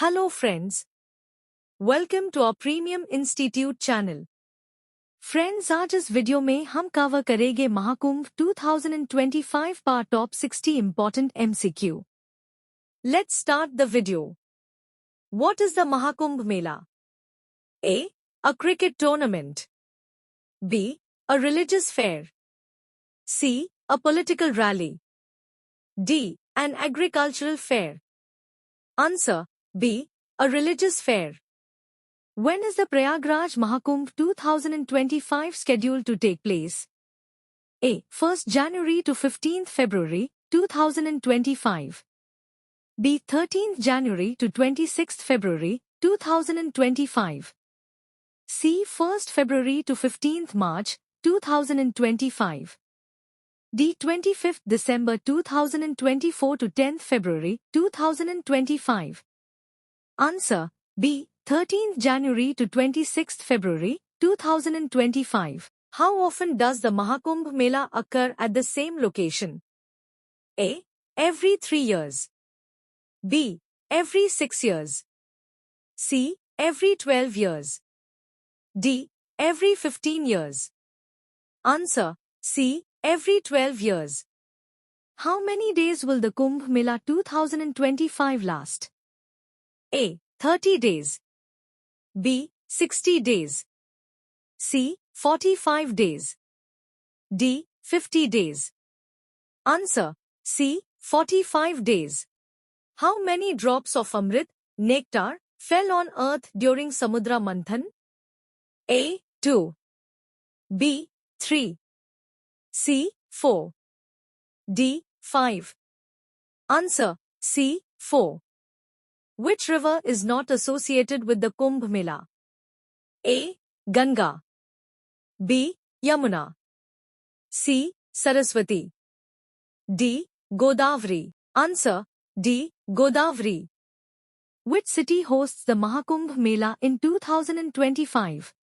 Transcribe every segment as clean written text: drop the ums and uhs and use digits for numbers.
Hello friends, welcome to our Premium Institute channel. Friends, आज इस video में हम कवर करेंगे महाकुंभ 2025 का top 60 important MCQ. Let's start the video. What is the Mahakumbh Mela? A. A cricket tournament. B. A religious fair. C. A political rally. D. An agricultural fair. Answer B. A religious fair. When is the Prayagraj Mahakumbh 2025 scheduled to take place? A. 1st January to 15th February 2025. B. 13th January to 26th February 2025. C. 1st February to 15th March 2025. D. 25th December 2024 to 10th February 2025. Answer B. 13th January to 26th February 2025. How often does the Mahakumbh Mela occur at the same location? A. Every 3 years. B. Every 6 years. C. Every 12 years. D. Every 15 years. Answer C. Every 12 years. How many days will the Kumbh Mela 2025 last? A. 30 days. B. 60 days. C. 45 days. D. 50 days. Answer C. 45 days. How many drops of Amrit, nectar, fell on earth during Samudra Manthan? A. 2. B. 3. C. 4. D. 5. Answer C. 4. Which river is not associated with the Kumbh Mela? A. Ganga. B. Yamuna. C. Saraswati. D. Godavari. Answer D. Godavari. Which city hosts the Mahakumbh Mela in 2025?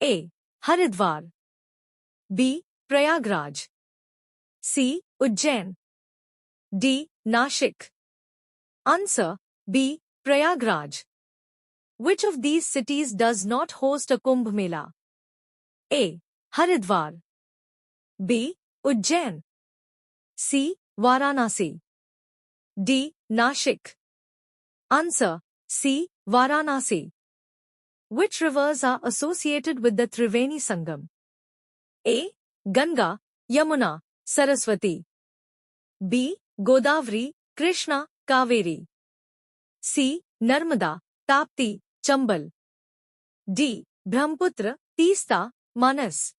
A. Haridwar. B. Prayagraj. C. Ujjain. D. Nashik. Answer B. Prayagraj. Which of these cities does not host a Kumbh Mela? A. Haridwar. B. Ujjain. C. Varanasi. D. Nashik. Answer C. Varanasi. Which rivers are associated with the Triveni Sangam? A. Ganga, Yamuna, Saraswati. B. Godavari, Krishna, Kaveri. C. Narmada, Tapti, Chambal. D. Brahmaputra, Teesta, Manas.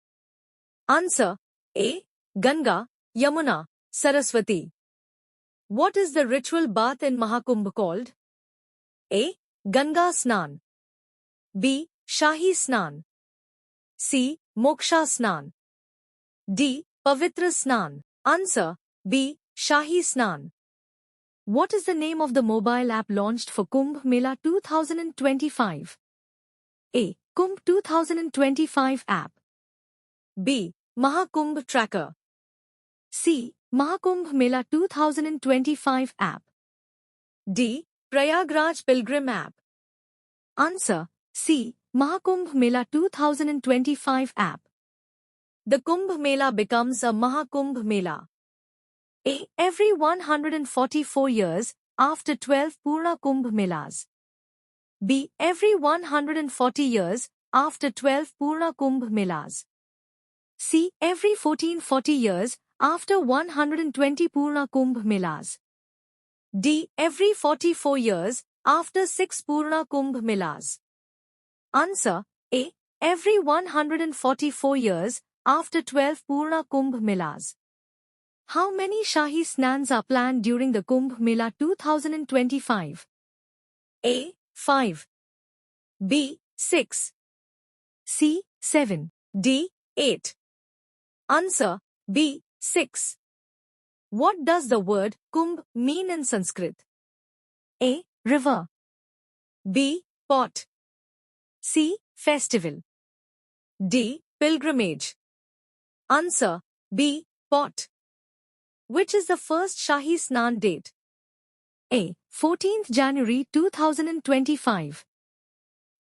Answer A. Ganga, Yamuna, Saraswati. What is the ritual bath in Mahakumbh called? A. Ganga Snan. B. Shahi Snan. C. Moksha Snan. D. Pavitra Snan. Answer B. Shahi Snan. What is the name of the mobile app launched for Kumbh Mela 2025? A. Kumbh 2025 app. B. Mahakumbh Tracker. C. Mahakumbh Mela 2025 app. D. Prayagraj Pilgrim app. Answer C. Mahakumbh Mela 2025 app. The Kumbh Mela becomes a Mahakumbh Mela. A. Every 144 years, after 12 Purna Kumbh Melas. B. Every 140 years, after 12 Purna Kumbh Melas. C. Every 1440 years, after 120 Purna Kumbh Melas. D. Every 44 years, after 6 Purna Kumbh Melas. Answer A. Every 144 years, after 12 Purna Kumbh Melas. How many Shahi Snans are planned during the Kumbh Mela 2025? A. 5. B. 6. C. 7. D. 8. Answer B. 6. What does the word Kumbh mean in Sanskrit? A. River. B. Pot. C. Festival. D. Pilgrimage. Answer B. Pot. Which is the first Shahi Snan date? A. 14th January 2025.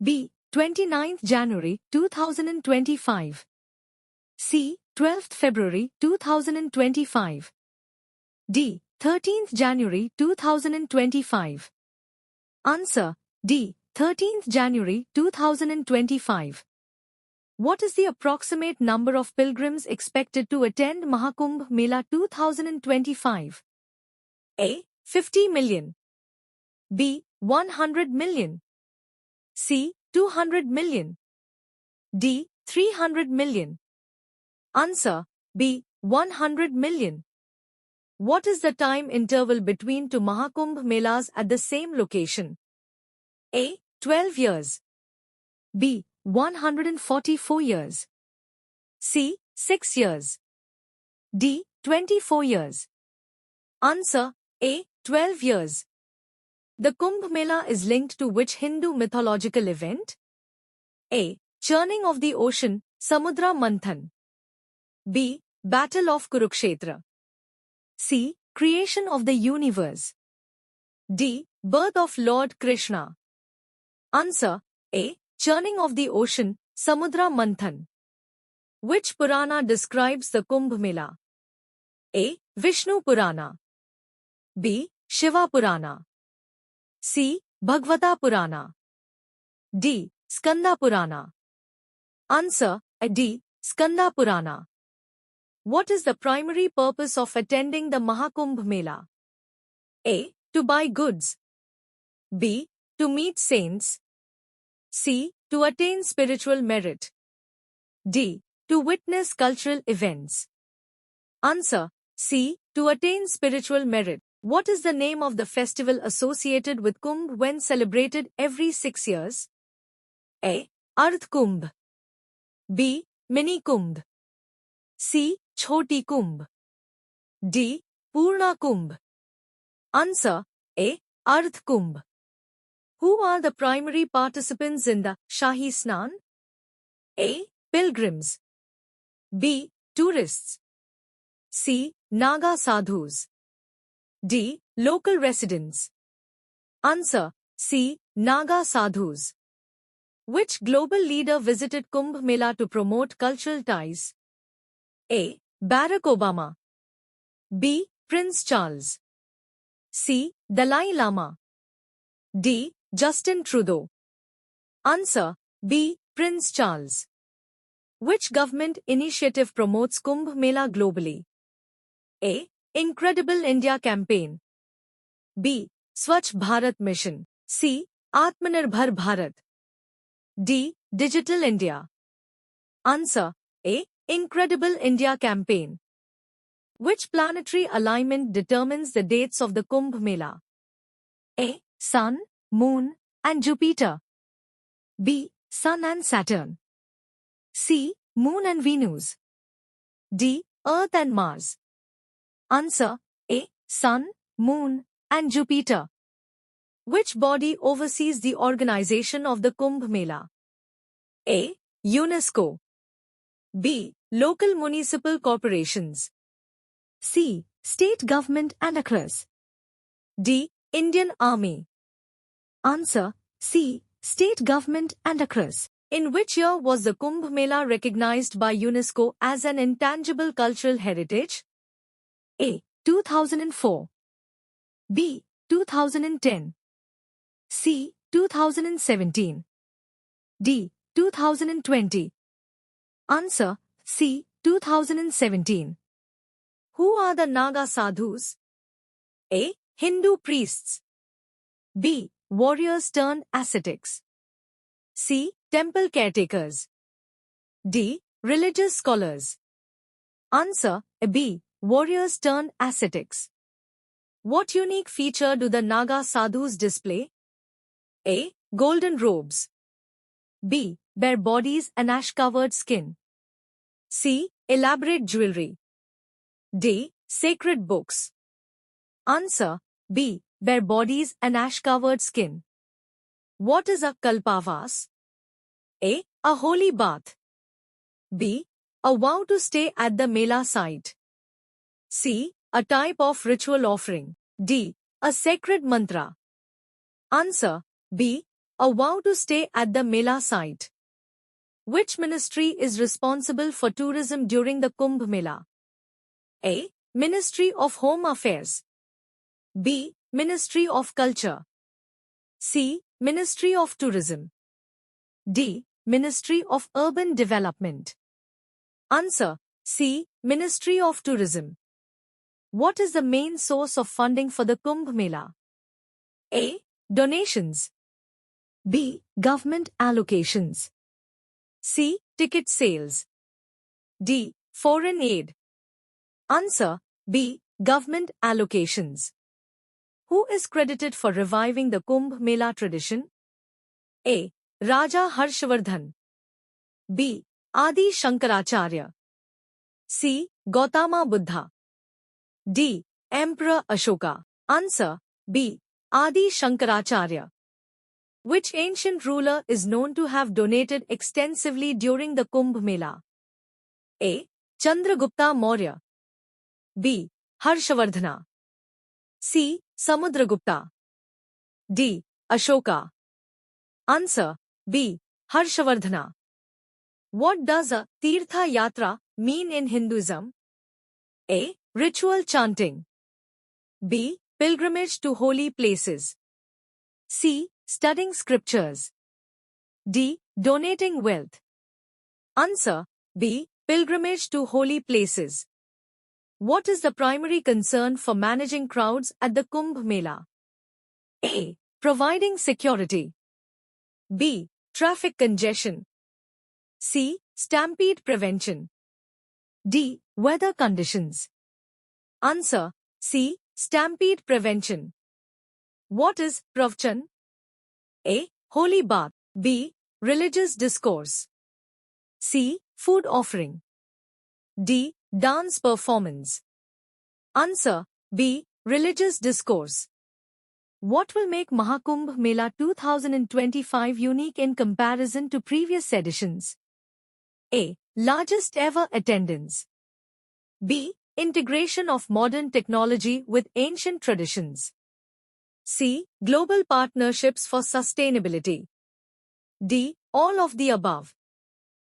B. 29th January 2025. C. 12th February 2025. D. 13th January 2025. Answer. D. 13th January 2025. What is the approximate number of pilgrims expected to attend Mahakumbh Mela 2025? A. 50 million. B. 100 million. C. 200 million. D. 300 million. Answer. B. 100 million. What is the time interval between two Mahakumbh Melas at the same location? A. 12 years. B. 144 years. C. 6 years. D. 24 years. Answer. A. 12 years. The Kumbh Mela is linked to which Hindu mythological event? A. Churning of the ocean, Samudra Manthan. B. Battle of Kurukshetra. C. Creation of the universe. D. Birth of Lord Krishna. Answer. A. Churning of the ocean, Samudra Manthan. Which Purana describes the Kumbh Mela? A. Vishnu Purana. B. Shiva Purana. C. Bhagavata Purana. D. Skanda Purana. Answer. A. D. Skanda Purana. What is the primary purpose of attending the Mahakumbh Mela? A. To buy goods. B. To meet saints. C. To attain spiritual merit. D. To witness cultural events. Answer. C. To attain spiritual merit. What is the name of the festival associated with Kumbh when celebrated every 6 years? A. Ardh Kumbh. B. Mini Kumbh. C. Chhoti Kumbh. D. Purna Kumbh. Answer. A. Ardh Kumbh. Who are the primary participants in the Shahi Snan? A. Pilgrims. B. Tourists. C. Naga Sadhus. D. Local residents. Answer. C. Naga Sadhus. Which global leader visited Kumbh Mela to promote cultural ties? A. Barack Obama. B. Prince Charles. C. Dalai Lama. D. Justin Trudeau. Answer. B. Prince Charles. Which government initiative promotes Kumbh Mela globally? A. Incredible India Campaign. B. Swachh Bharat Mission. C. Atmanirbhar Bharat. D. Digital India. Answer. A. Incredible India Campaign. Which planetary alignment determines the dates of the Kumbh Mela? A. Sun, Moon, and Jupiter. B. Sun and Saturn. C. Moon and Venus. D. Earth and Mars. Answer. A. Sun, Moon, and Jupiter. Which body oversees the organization of the Kumbh Mela? A. UNESCO. B. Local municipal corporations. C. State government and across. D. Indian Army. Answer. C. State government and across. In which year was the Kumbh Mela recognized by UNESCO as an intangible cultural heritage? A. 2004. B. 2010. C. 2017. D. 2020. Answer. C. 2017. Who are the Naga Sadhus? A. Hindu priests. B. Warriors turned ascetics. C. Temple caretakers. D. Religious scholars. Answer. B. Warriors turned ascetics. What unique feature do the Naga Sadhus display? A. Golden robes. B. Bare bodies and ash-covered skin. C. Elaborate jewelry. D. Sacred books. Answer. B. Bare bodies and ash-covered skin. What is a kalpavas? A. A holy bath. B. A vow to stay at the Mela site. C. A type of ritual offering. D. A sacred mantra. Answer B. A vow to stay at the Mela site. Which ministry is responsible for tourism during the Kumbh Mela? A. Ministry of Home Affairs. B. Ministry of Culture. C. Ministry of Tourism. D. Ministry of Urban Development. Answer C. Ministry of Tourism. What is the main source of funding for the Kumbh Mela? A. Donations. B. Government allocations. C. Ticket sales. D. Foreign aid. Answer B. Government allocations. Who is credited for reviving the Kumbh Mela tradition? A. Raja Harshavardhan. B. Adi Shankaracharya. C. Gautama Buddha. D. Emperor Ashoka. Answer B. Adi Shankaracharya. Which ancient ruler is known to have donated extensively during the Kumbh Mela? A. Chandragupta Maurya. B. Harshavardhana. C. Samudragupta. D. Ashoka. Answer B. Harshavardhana. What does a Tirtha Yatra mean in Hinduism? A. Ritual chanting. B. Pilgrimage to holy places. C. Studying scriptures. D. Donating wealth. Answer B. Pilgrimage to holy places. What is the primary concern for managing crowds at the Kumbh Mela? A. Providing security. B. Traffic congestion. C. Stampede prevention. D. Weather conditions. Answer C. Stampede prevention. What is pravchan? A. Holy bath. B. Religious discourse. C. Food offering. D. Dance performance. Answer B. Religious discourse. What will make Mahakumbh Mela 2025 unique in comparison to previous editions? A. Largest ever attendance. B. Integration of modern technology with ancient traditions. C. Global partnerships for sustainability. D. All of the above.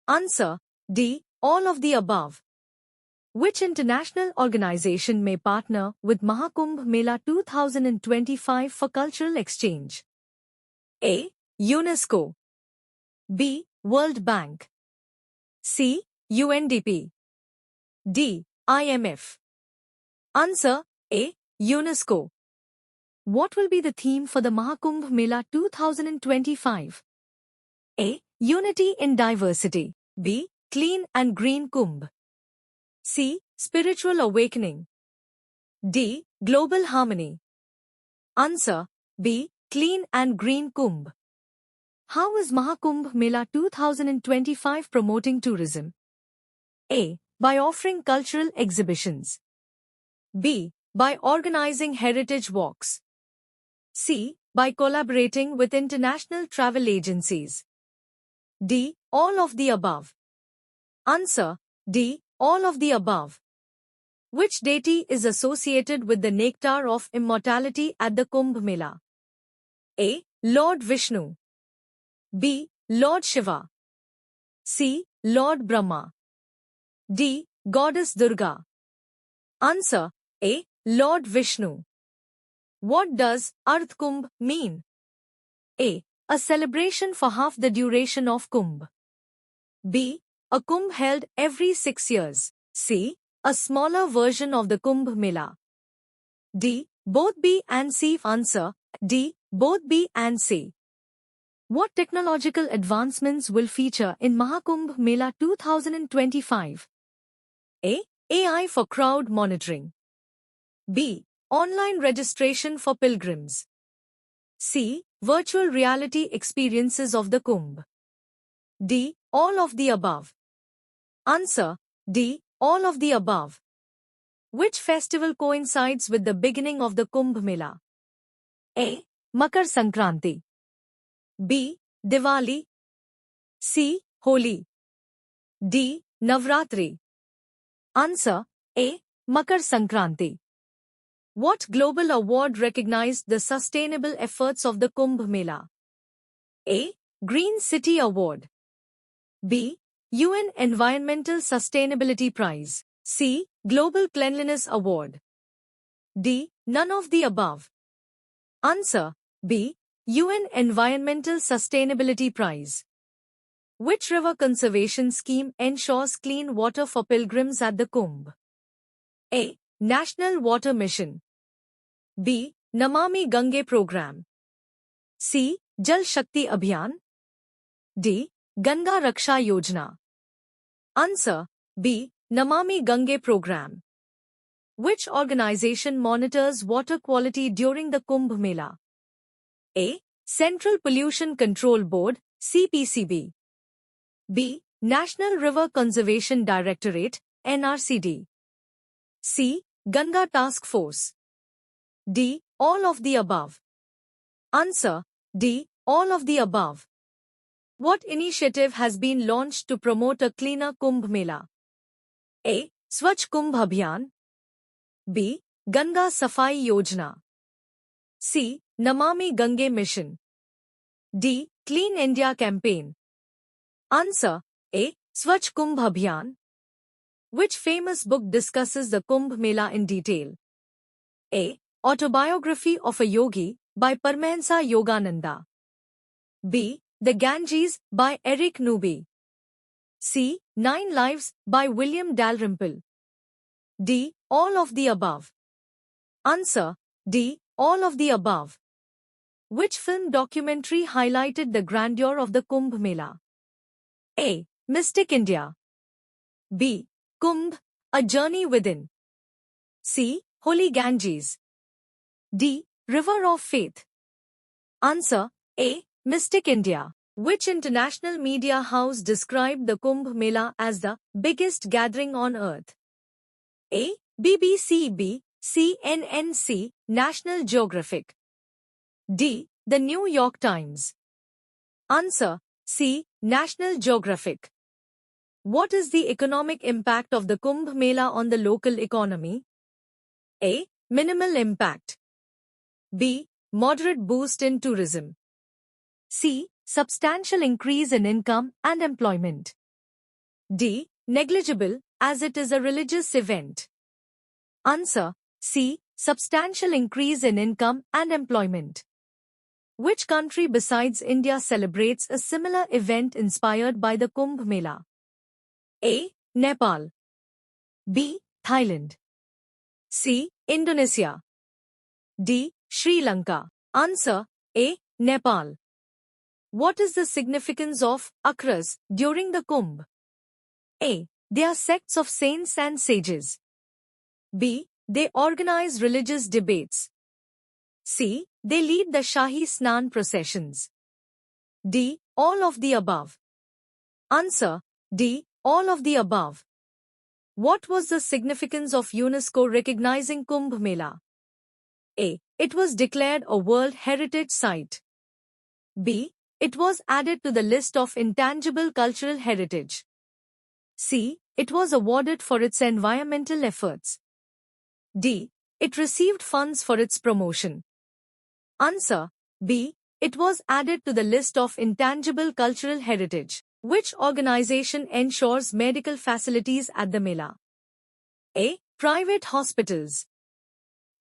Answer D. All of the above. Which international organization may partner with Mahakumbh Mela 2025 for cultural exchange? A. UNESCO. B. World Bank. C. UNDP. D. IMF. Answer A. UNESCO. What will be the theme for the Mahakumbh Mela 2025? A. Unity in diversity. B. Clean and green Kumbh. C. Spiritual awakening. D. Global harmony. Answer B. Clean and green Kumbh. How is Mahakumbh Mela 2025 promoting tourism? A. By offering cultural exhibitions. B. By organizing heritage walks. C. By collaborating with international travel agencies. D. All of the above. Answer D. All of the above. Which deity is associated with the nectar of immortality at the Kumbh Mela? A. Lord Vishnu. B. Lord Shiva. C. Lord Brahma. D. Goddess Durga. Answer A. Lord Vishnu. What does Ardh Kumbh mean? A. A celebration for half the duration of Kumbh. B. A Kumbh held every 6 years. C. A smaller version of the Kumbh Mela. D. Both B and C. Answer D. Both B and C. What technological advancements will feature in Mahakumbh Mela 2025? A. AI for crowd monitoring. B. Online registration for pilgrims. C. Virtual reality experiences of the Kumbh. D. All of the above. Answer D. All of the above. Which festival coincides with the beginning of the Kumbh Mela? A. Makar Sankranti. B. Diwali. C. Holi. D. Navratri. Answer A. Makar Sankranti. What global award recognized the sustainable efforts of the Kumbh Mela? A. Green City Award. B. UN Environmental Sustainability Prize. C. Global Cleanliness Award. D. None of the above. Answer. B. UN Environmental Sustainability Prize. Which river conservation scheme ensures clean water for pilgrims at the Kumbh? A. National Water Mission. B. Namami Gange Program. C. Jal Shakti Abhiyan. D. Ganga Raksha Yojana. Answer. B. Namami Gange Program. Which organization monitors water quality during the Kumbh Mela? A. Central Pollution Control Board, CPCB. B. National River Conservation Directorate, NRCD. C. Ganga Task Force. D. All of the above. Answer. D. All of the above. What initiative has been launched to promote a cleaner Kumbh Mela? A. Swachh Kumbh Abhiyan. B. Ganga Safai Yojana. C. Namami Gange Mission. D. Clean India Campaign. Answer. A. Swachh Kumbh Abhiyan. Which famous book discusses the Kumbh Mela in detail? A. Autobiography of a Yogi by Paramahansa Yogananda. B. The Ganges by Eric Newby. C. 9 Lives by William Dalrymple. D. All of the above. Answer. D. All of the above. Which film documentary highlighted the grandeur of the Kumbh Mela? A. Mystic India. B. Kumbh, A Journey Within. C. Holy Ganges. D. River of Faith. Answer. A. Mystic India. Which international media house described the Kumbh Mela as the biggest gathering on earth? A. BBC. B. CNN. National Geographic. D. The New York Times. Answer. C. National Geographic. What is the economic impact of the Kumbh Mela on the local economy? A. Minimal impact. B. Moderate boost in tourism. C. Substantial increase in income and employment. D. Negligible, as it is a religious event. Answer. C. Substantial increase in income and employment. Which country besides India celebrates a similar event inspired by the Kumbh Mela? A. Nepal. B. Thailand. C. Indonesia. D. Sri Lanka. Answer. A. Nepal. What is the significance of Akras during the Kumbh? A. They are sects of saints and sages. B. They organize religious debates. C. They lead the Shahi Snan processions. D. All of the above. Answer. D. All of the above. What was the significance of UNESCO recognizing Kumbh Mela? A. It was declared a World Heritage Site. B. It was added to the list of intangible cultural heritage. C. It was awarded for its environmental efforts. D. It received funds for its promotion. Answer. B. It was added to the list of intangible cultural heritage. Which organization ensures medical facilities at the Mela? A. Private hospitals.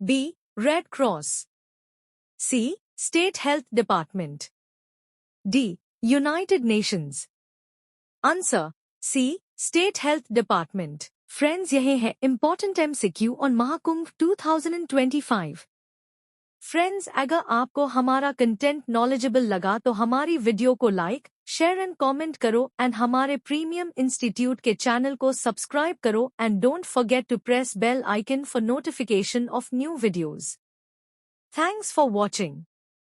B. Red Cross. C. State Health Department. D. United Nations. Answer. C. State Health Department. Friends, यही है important MCQ on Mahakumbh 2025. Friends, अगर आपको हमारा content knowledgeable लगा तो हमारी video को like, share and comment करो एंड हमारे प्रीमियम इंस्टीट्यूट के चैनल को सब्सक्राइब करो and don't forget to press bell icon for notification of new videos. Thanks for watching.